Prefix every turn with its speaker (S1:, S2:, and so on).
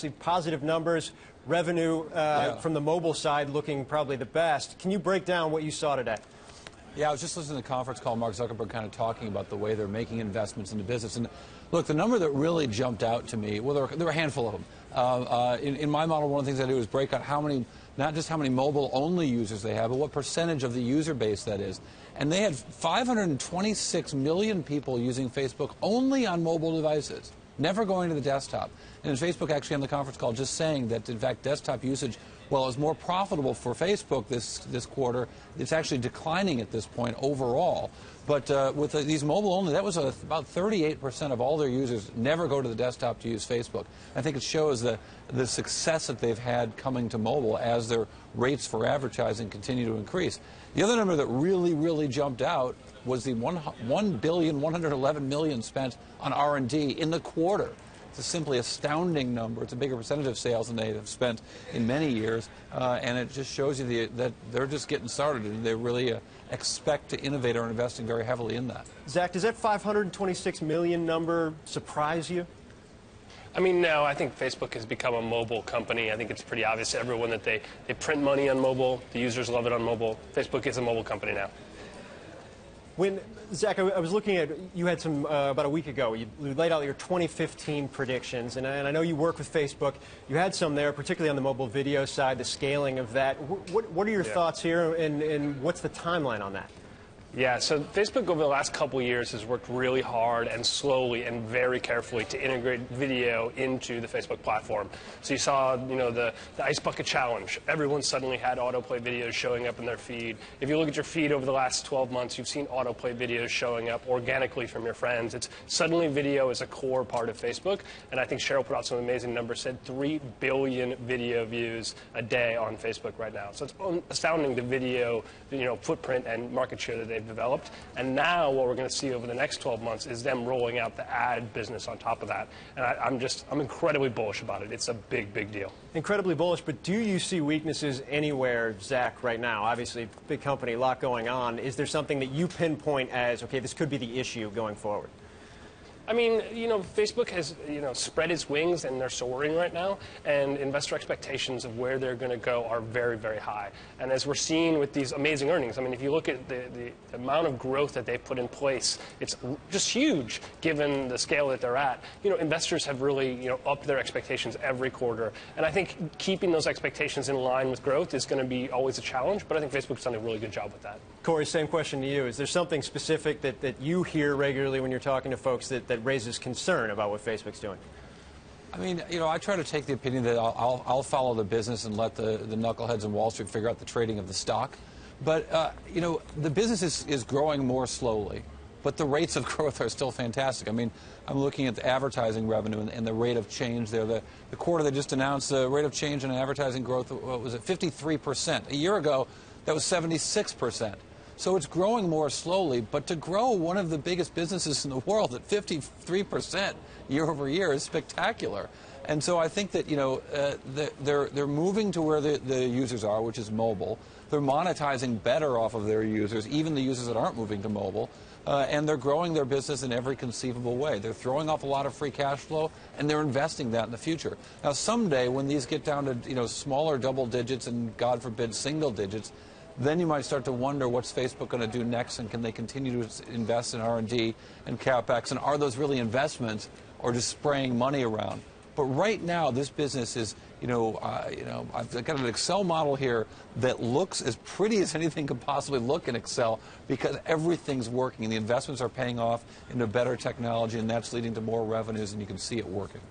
S1: Positive numbers, revenue from the mobile side looking probably the best. Can you break down what you saw today?
S2: Yeah, I was just listening to the conference call, Mark Zuckerberg kind of talking about the way they're making investments into business. And look, the number that really jumped out to me, well, there were a handful of them. In my model, one of the things I do is break out how many, not just how many mobile-only users they have, but what percentage of the user base that is. And they had 526 million people using Facebook only on mobile devices, never going to the desktop. And Facebook actually on the conference call just saying that, in fact, desktop usage, well, it was more profitable for Facebook this quarter. It's actually declining at this point overall. But with these mobile only, that was about 38% of all their users never go to the desktop to use Facebook. I think it shows the success that they've had coming to mobile as their rates for advertising continue to increase. The other number that really jumped out was the $1.111 billion spent on R&D in the quarter. It's a simply astounding number. It's a bigger percentage of sales than they have spent in many years, and it just shows you that they're just getting started, and they really expect to innovate or are investing very heavily in that.
S1: Zach, does that 526 million number surprise you?
S3: I mean, no, I think Facebook has become a mobile company. I think it's pretty obvious to everyone that they print money on mobile. The users love it on mobile. Facebook is a mobile company now.
S1: Zach, I was looking at, you had some, about a week ago, you laid out your 2015 predictions, and I know you work with Facebook. You had some there, particularly on the mobile video side, the scaling of that. What are your thoughts here, and what's the timeline on that?
S3: Yeah, so Facebook over the last couple of years has worked really hard and slowly and very carefully to integrate video into the Facebook platform. So you saw, the Ice Bucket Challenge. Everyone suddenly had autoplay videos showing up in their feed. If you look at your feed over the last 12 months, you've seen autoplay videos showing up organically from your friends. It's suddenly video is a core part of Facebook, and I think Sheryl put out some amazing numbers, said 3 billion video views a day on Facebook right now. So it's astounding the video, footprint and market share that they've developed. And now what we're going to see over the next 12 months is them rolling out the ad business on top of that. And I'm incredibly bullish about it. It's a big deal.
S1: Incredibly bullish, but do you see weaknesses anywhere, Zach, right now? Obviously, big company, a lot going on. Is there something that you pinpoint as, okay, this could be the issue going forward?
S3: I mean, Facebook has, spread its wings, and they're soaring right now, and investor expectations of where they're going to go are very high. And as we're seeing with these amazing earnings, I mean, if you look at the amount of growth that they've put in place, it's just huge given the scale that they're at. Investors have really, upped their expectations every quarter. And I think keeping those expectations in line with growth is going to be always a challenge, but I think Facebook's done a really good job with that.
S1: Corey, same question to you. Is there something specific that you hear regularly when you're talking to folks that raises concern about what Facebook's doing?
S2: I mean, I try to take the opinion that I'll follow the business and let the knuckleheads in Wall Street figure out the trading of the stock. But, the business is growing more slowly, but the rates of growth are still fantastic. I mean, I'm looking at the advertising revenue and the rate of change there. The quarter they just announced, the rate of change in advertising growth was at 53%. A year ago, that was 76%. So it's growing more slowly, but to grow one of the biggest businesses in the world at 53% year over year is spectacular. And so I think that, they're moving to where the users are, which is mobile. They're monetizing better off of their users, even the users that aren't moving to mobile. And they're growing their business in every conceivable way. They're throwing off a lot of free cash flow, and they're investing that in the future. Now, someday, when these get down to, smaller double digits and, God forbid, single digits, then you might start to wonder what's Facebook going to do next, and can they continue to invest in R&D and CapEx, and are those really investments or just spraying money around? But right now, this business is, I've got an Excel model here that looks as pretty as anything could possibly look in Excel, because everything's working. The investments are paying off into better technology, and that's leading to more revenues, and you can see it working.